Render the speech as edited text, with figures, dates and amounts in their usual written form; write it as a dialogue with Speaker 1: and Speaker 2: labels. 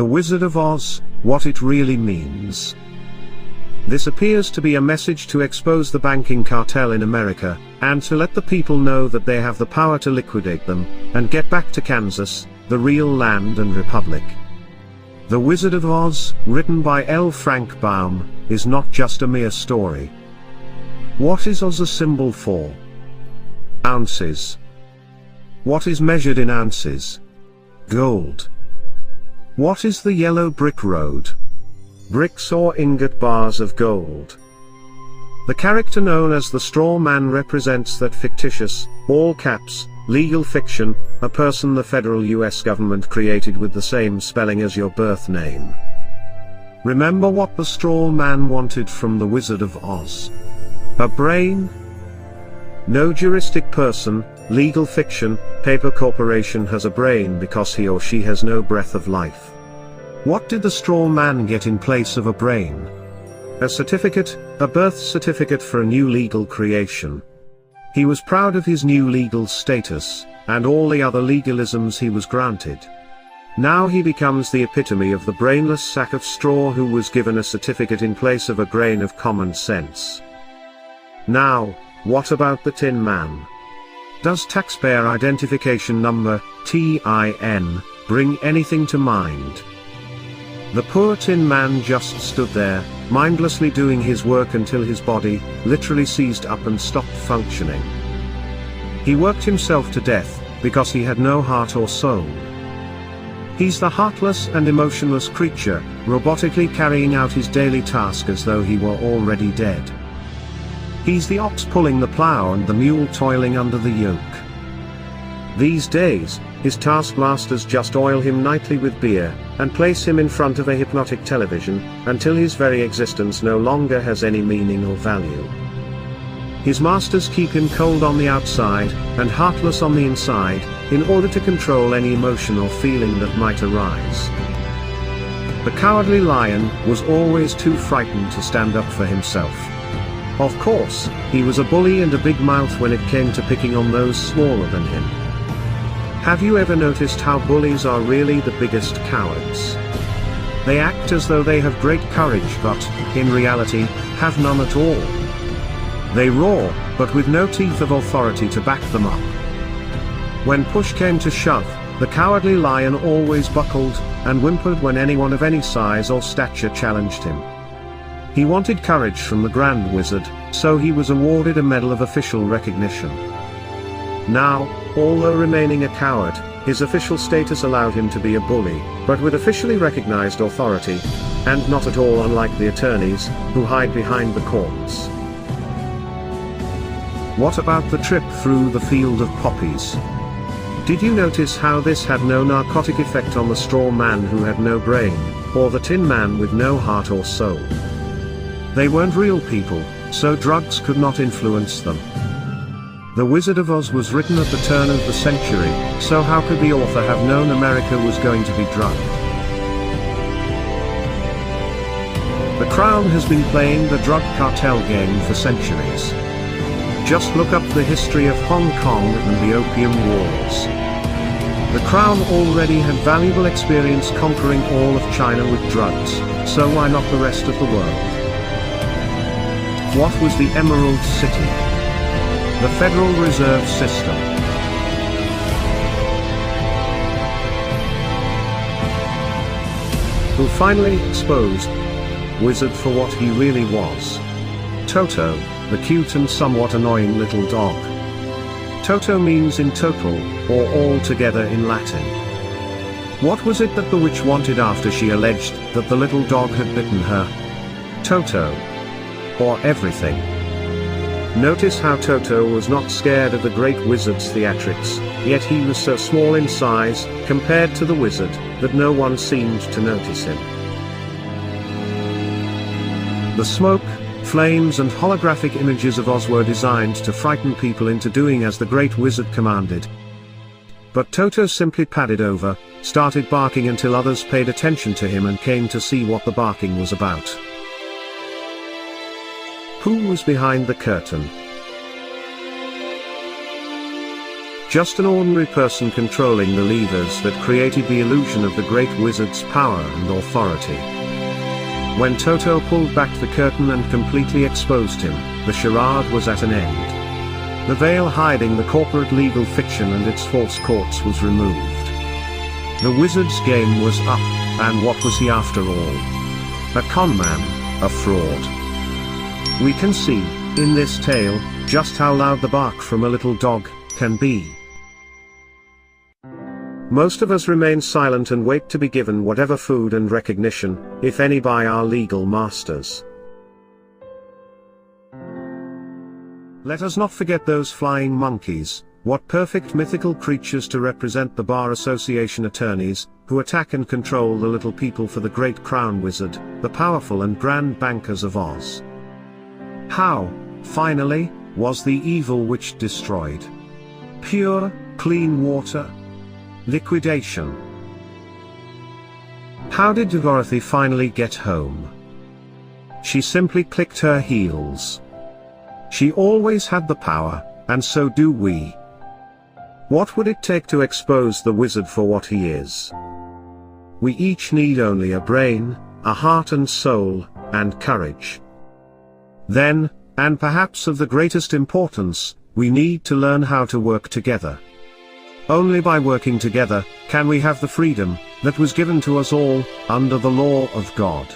Speaker 1: Wizard of Oz, what it really means. This appears to be a message to expose the banking cartel in America, and to let the people know that they have the power to liquidate them, and get back to Kansas, the real land and republic. The Wizard of Oz, written by L. Frank Baum, is not just a mere story. What is Oz a symbol for? Ounces. What is measured in ounces? Gold. What is the yellow brick road? Bricks or ingot bars of gold. The character known as the Straw Man represents that fictitious, all caps, legal fiction, a person the federal US government created with the same spelling as your birth name. Remember what the Straw Man wanted from the Wizard of Oz? A brain? No juristic person, legal fiction, paper corporation has a brain because he or she has no breath of life. What did the Straw Man get in place of a brain? A certificate, a birth certificate for a new legal creation. He was proud of his new legal status, and all the other legalisms he was granted. Now he becomes the epitome of the brainless sack of straw who was given a certificate in place of a grain of common sense. Now, what about the Tin Man? Does taxpayer identification number, TIN, bring anything to mind? The poor Tin Man just stood there, mindlessly doing his work until his body, literally seized up and stopped functioning. He worked himself to death, because he had no heart or soul. He's the heartless and emotionless creature, robotically carrying out his daily task as though he were already dead. He's the ox pulling the plow and the mule toiling under the yoke. These days, his taskmasters just oil him nightly with beer, and place him in front of a hypnotic television, until his very existence no longer has any meaning or value. His masters keep him cold on the outside, and heartless on the inside, in order to control any emotion or feeling that might arise. The Cowardly Lion was always too frightened to stand up for himself. Of course, he was a bully and a big mouth when it came to picking on those smaller than him. Have you ever noticed how bullies are really the biggest cowards? They act as though they have great courage but, in reality, have none at all. They roar, but with no teeth of authority to back them up. When push came to shove, the Cowardly Lion always buckled, and whimpered when anyone of any size or stature challenged him. He wanted courage from the Grand Wizard, so he was awarded a medal of official recognition. Now, although remaining a coward, his official status allowed him to be a bully, but with officially recognized authority, and not at all unlike the attorneys, who hide behind the courts. What about the trip through the field of poppies? Did you notice how this had no narcotic effect on the Straw Man who had no brain, or the Tin Man with no heart or soul? They weren't real people, so drugs could not influence them. The Wizard of Oz was written at the turn of the century, so how could the author have known America was going to be drugged? The Crown has been playing the drug cartel game for centuries. Just look up the history of Hong Kong and the Opium Wars. The Crown already had valuable experience conquering all of China with drugs, so why not the rest of the world? What was the Emerald City? The Federal Reserve System. Who finally exposed Wizard for what he really was. Toto, the cute and somewhat annoying little dog. Toto means in total, or altogether in Latin. What was it that the witch wanted after she alleged that the little dog had bitten her? Toto. Or everything. Notice how Toto was not scared of the great wizard's theatrics, yet he was so small in size, compared to the wizard, that no one seemed to notice him. The smoke, flames and holographic images of Oz were designed to frighten people into doing as the great wizard commanded. But Toto simply padded over, started barking until others paid attention to him and came to see what the barking was about. Who was behind the curtain? Just an ordinary person controlling the levers that created the illusion of the great wizard's power and authority. When Toto pulled back the curtain and completely exposed him, the charade was at an end. The veil hiding the corporate legal fiction and its false courts was removed. The wizard's game was up, and what was he after all? A conman, a fraud. We can see, in this tale, just how loud the bark from a little dog can be. Most of us remain silent and wait to be given whatever food and recognition, if any, by our legal masters. Let us not forget those flying monkeys. What perfect mythical creatures to represent the Bar Association attorneys, who attack and control the little people for the great crown wizard, the powerful and grand bankers of Oz. How, finally, was the evil witch destroyed? Pure, clean water? Liquidation. How did Dorothy finally get home? She simply clicked her heels. She always had the power, and so do we. What would it take to expose the wizard for what he is? We each need only a brain, a heart and soul, and courage. Then, and perhaps of the greatest importance, we need to learn how to work together. Only by working together, can we have the freedom that was given to us all, under the law of God.